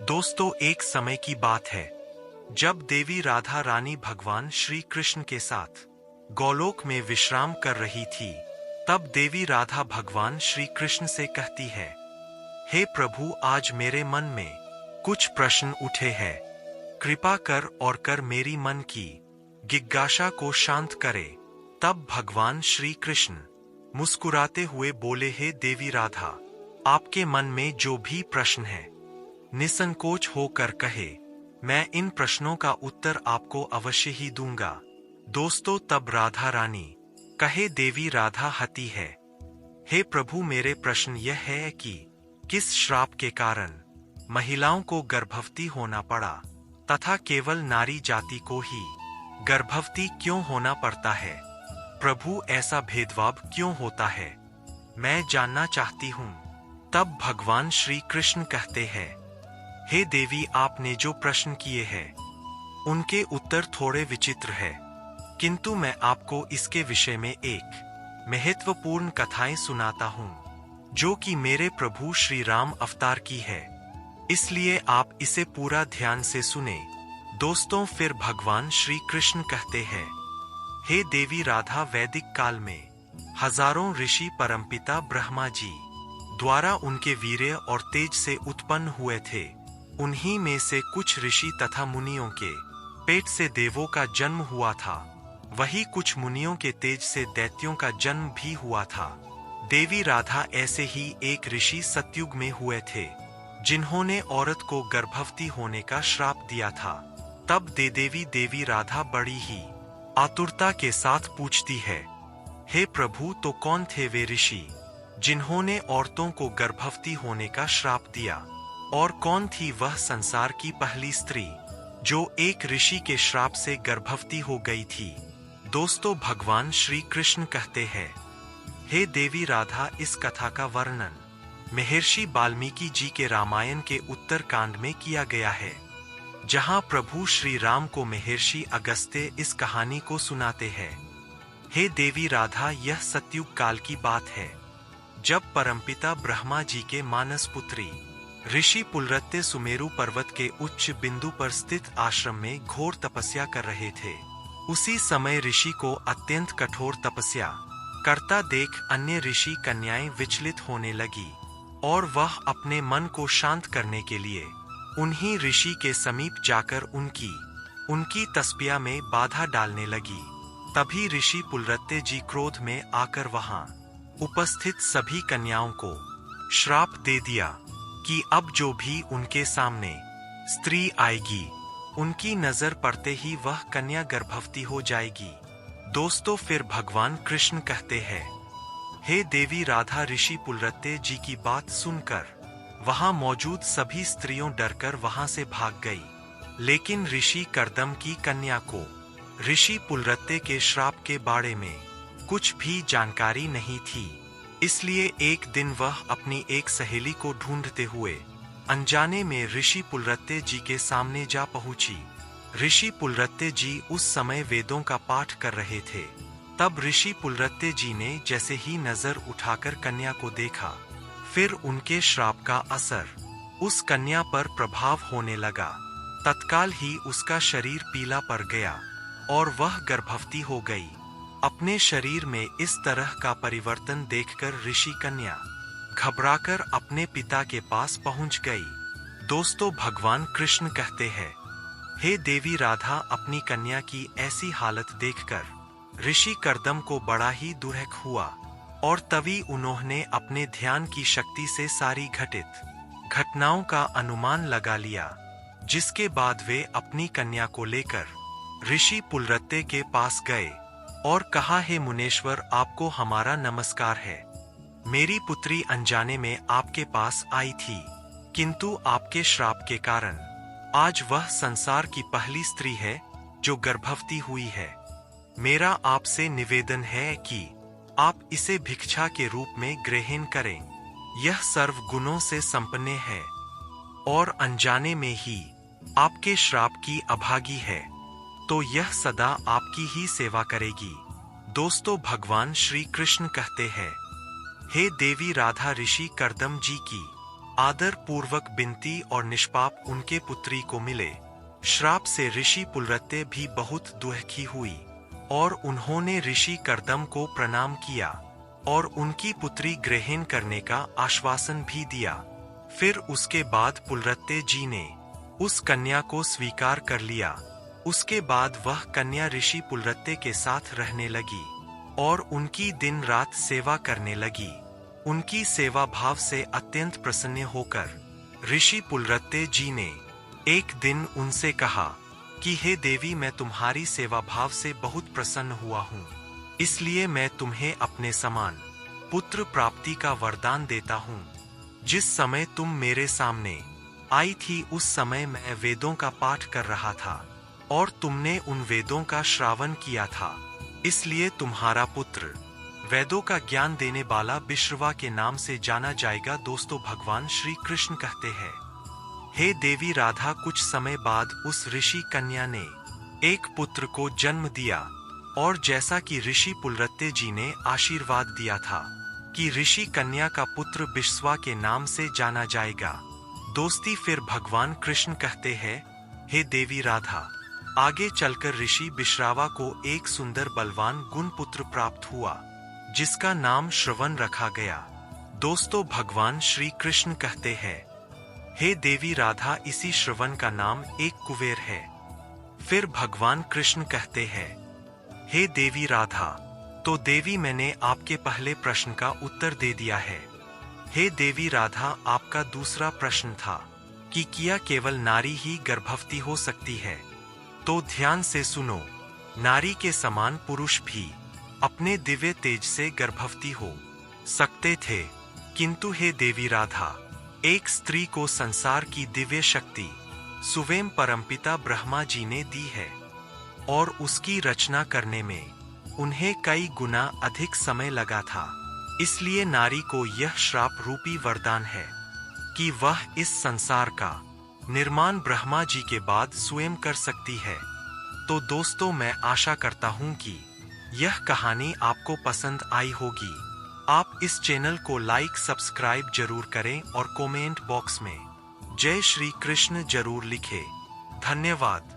दोस्तों, एक समय की बात है जब देवी राधा रानी भगवान श्री कृष्ण के साथ गोलोक में विश्राम कर रही थी। तब देवी राधा भगवान श्री कृष्ण से कहती है, हे प्रभु, आज मेरे मन में कुछ प्रश्न उठे हैं। कृपा कर और कर मेरी मन की जिज्ञासा को शांत करे। तब भगवान श्री कृष्ण मुस्कुराते हुए बोले, हे देवी राधा, आपके मन में जो भी प्रश्न है निसंकोच होकर कहे, मैं इन प्रश्नों का उत्तर आपको अवश्य ही दूंगा। दोस्तों, तब राधा रानी कहे, देवी राधा हती है, हे प्रभु, मेरे प्रश्न यह है कि किस श्राप के कारण महिलाओं को गर्भवती होना पड़ा तथा केवल नारी जाति को ही गर्भवती क्यों होना पड़ता है। प्रभु, ऐसा भेदभाव क्यों होता है, मैं जानना चाहती हूँ। तब भगवान श्री कृष्ण कहते हैं, हे देवी, आपने जो प्रश्न किए हैं उनके उत्तर थोड़े विचित्र है, किंतु मैं आपको इसके विषय में एक महत्वपूर्ण कथाएं सुनाता हूँ जो कि मेरे प्रभु श्री राम अवतार की है, इसलिए आप इसे पूरा ध्यान से सुने। दोस्तों, फिर भगवान श्री कृष्ण कहते हैं, हे देवी राधा, वैदिक काल में हजारों ऋषि परमपिता ब्रह्मा जी द्वारा उनके वीर्य और तेज से उत्पन्न हुए थे। उन्हीं में से कुछ ऋषि तथा मुनियों के पेट से देवों का जन्म हुआ था। वही कुछ मुनियों के तेज से दैत्यों का जन्म भी हुआ था। देवी राधा ऐसे ही एक ऋषि सतयुग में हुए थे जिन्होंने औरत को गर्भवती होने का श्राप दिया था। तब देवी राधा बड़ी ही आतुरता के साथ पूछती है, हे प्रभु, तो कौन थे वे ऋषि जिन्होंने औरतों को गर्भवती होने का श्राप दिया, और कौन थी वह संसार की पहली स्त्री जो एक ऋषि के श्राप से गर्भवती हो गई थी। दोस्तों, भगवान श्री कृष्ण कहते हैं, हे देवी राधा, इस कथा का वर्णन महर्षि वाल्मीकि जी के रामायण के उत्तर कांड में किया गया है, जहां प्रभु श्री राम को महर्षि अगस्त्य इस कहानी को सुनाते हैं। हे देवी राधा, यह सतयुग काल की बात है जब परमपिता ब्रह्मा जी के मानस पुत्री ऋषि पुलरत्य सुमेरु पर्वत के उच्च बिंदु पर स्थित आश्रम में घोर तपस्या कर रहे थे। उसी समय ऋषि को अत्यंत कठोर तपस्या करता देख अन्य ऋषि कन्याएं विचलित होने लगी और वह अपने मन को शांत करने के लिए उन्हीं ऋषि के समीप जाकर उनकी तपस्या में बाधा डालने लगी। तभी ऋषि पुलरत्य जी क्रोध में आकर वहां उपस्थित सभी कन्याओं को श्राप दे दिया कि अब जो भी उनके सामने स्त्री आएगी उनकी नजर पड़ते ही वह कन्या गर्भवती हो जाएगी। दोस्तों, फिर भगवान कृष्ण कहते हैं, हे देवी राधा, ऋषि पुलरत्य जी की बात सुनकर वहां मौजूद सभी स्त्रियों डरकर वहां से भाग गई। लेकिन ऋषि कर्दम की कन्या को ऋषि पुलरत्य के श्राप के बारे में कुछ भी जानकारी नहीं थी, इसलिए एक दिन वह अपनी एक सहेली को ढूंढते हुए अनजाने में ऋषि पुलरत्य जी के सामने जा पहुंची। ऋषि पुलरत्य जी उस समय वेदों का पाठ कर रहे थे। तब ऋषि पुलरत्य जी ने जैसे ही नजर उठाकर कन्या को देखा, फिर उनके श्राप का असर उस कन्या पर प्रभाव होने लगा। तत्काल ही उसका शरीर पीला पड़ गया और वह गर्भवती हो गई। अपने शरीर में इस तरह का परिवर्तन देखकर ऋषि कन्या घबराकर अपने पिता के पास पहुंच गई। दोस्तों, भगवान कृष्ण कहते हैं, हे देवी राधा, अपनी कन्या की ऐसी हालत देखकर ऋषि कर्दम को बड़ा ही दुख हुआ और तभी उन्होंने अपने ध्यान की शक्ति से सारी घटित घटनाओं का अनुमान लगा लिया, जिसके बाद वे अपनी कन्या को लेकर ऋषि पुलरत्य के पास गए और कहा, हे मुनेश्वर, आपको हमारा नमस्कार है। मेरी पुत्री अनजाने में आपके पास आई थी, किंतु आपके श्राप के कारण आज वह संसार की पहली स्त्री है जो गर्भवती हुई है। मेरा आपसे निवेदन है कि आप इसे भिक्षा के रूप में ग्रहण करें। यह सर्व गुणों से संपन्न है और अनजाने में ही आपके श्राप की अभागी है, तो यह सदा आपकी ही सेवा करेगी। दोस्तों, भगवान श्री कृष्ण कहते हैं, हे देवी राधा, ऋषि कर्दम जी की आदर पूर्वक बिनती और निष्पाप उनके पुत्री को मिले। श्राप से ऋषि पुलरत्य भी बहुत दुखी हुई और उन्होंने ऋषि कर्दम को प्रणाम किया और उनकी पुत्री ग्रहण करने का आश्वासन भी दिया। फिर उसके बाद पुलरत्य जी ने उस कन्या को स्वीकार कर लिया। उसके बाद वह कन्या ऋषि पुलरत्य के साथ रहने लगी और उनकी दिन रात सेवा करने लगी। उनकी सेवा भाव से अत्यंत प्रसन्न होकर ऋषि पुलरत्य जी ने एक दिन उनसे कहा कि हे देवी, मैं तुम्हारी सेवा भाव से बहुत प्रसन्न हुआ हूँ, इसलिए मैं तुम्हें अपने समान पुत्र प्राप्ति का वरदान देता हूँ। जिस समय तुम मेरे सामने आई थी उस समय मैं वेदों का पाठ कर रहा था और तुमने उन वेदों का श्रावण किया था, इसलिए तुम्हारा पुत्र वेदों का ज्ञान देने वाला विश्रवा के नाम से जाना जाएगा। दोस्तों, भगवान श्री कृष्ण कहते हैं, हे देवी राधा, कुछ समय बाद उस ऋषि कन्या ने एक पुत्र को जन्म दिया और जैसा कि ऋषि पुलरत्य जी ने आशीर्वाद दिया था कि ऋषि कन्या का पुत्र विश्रवा के नाम से जाना जाएगा। दोस्ती, फिर भगवान कृष्ण कहते हैं, हे देवी राधा, आगे चलकर ऋषि विश्रवा को एक सुंदर बलवान गुण पुत्र प्राप्त हुआ जिसका नाम श्रवण रखा गया। दोस्तों, भगवान श्री कृष्ण कहते हैं, हे देवी राधा, इसी श्रवण का नाम एक कुबेर है। फिर भगवान कृष्ण कहते हैं, हे देवी राधा, तो देवी, मैंने आपके पहले प्रश्न का उत्तर दे दिया है। हे देवी राधा, आपका दूसरा प्रश्न था कि क्या केवल नारी ही गर्भवती हो सकती है? तो ध्यान से सुनो, नारी के समान पुरुष भी अपने दिव्य तेज से गर्भवती हो सकते थे, किंतु हे देवी राधा, एक स्त्री को संसार की दिव्य शक्ति स्वयं परमपिता ब्रह्मा जी ने दी है और उसकी रचना करने में उन्हें कई गुना अधिक समय लगा था। इसलिए नारी को यह श्राप रूपी वरदान है कि वह इस संसार का निर्माण ब्रह्मा जी के बाद स्वयं कर सकती है। तो दोस्तों, मैं आशा करता हूँ कि यह कहानी आपको पसंद आई होगी। आप इस चैनल को लाइक सब्सक्राइब जरूर करें और कमेंट बॉक्स में जय श्री कृष्ण जरूर लिखें। धन्यवाद।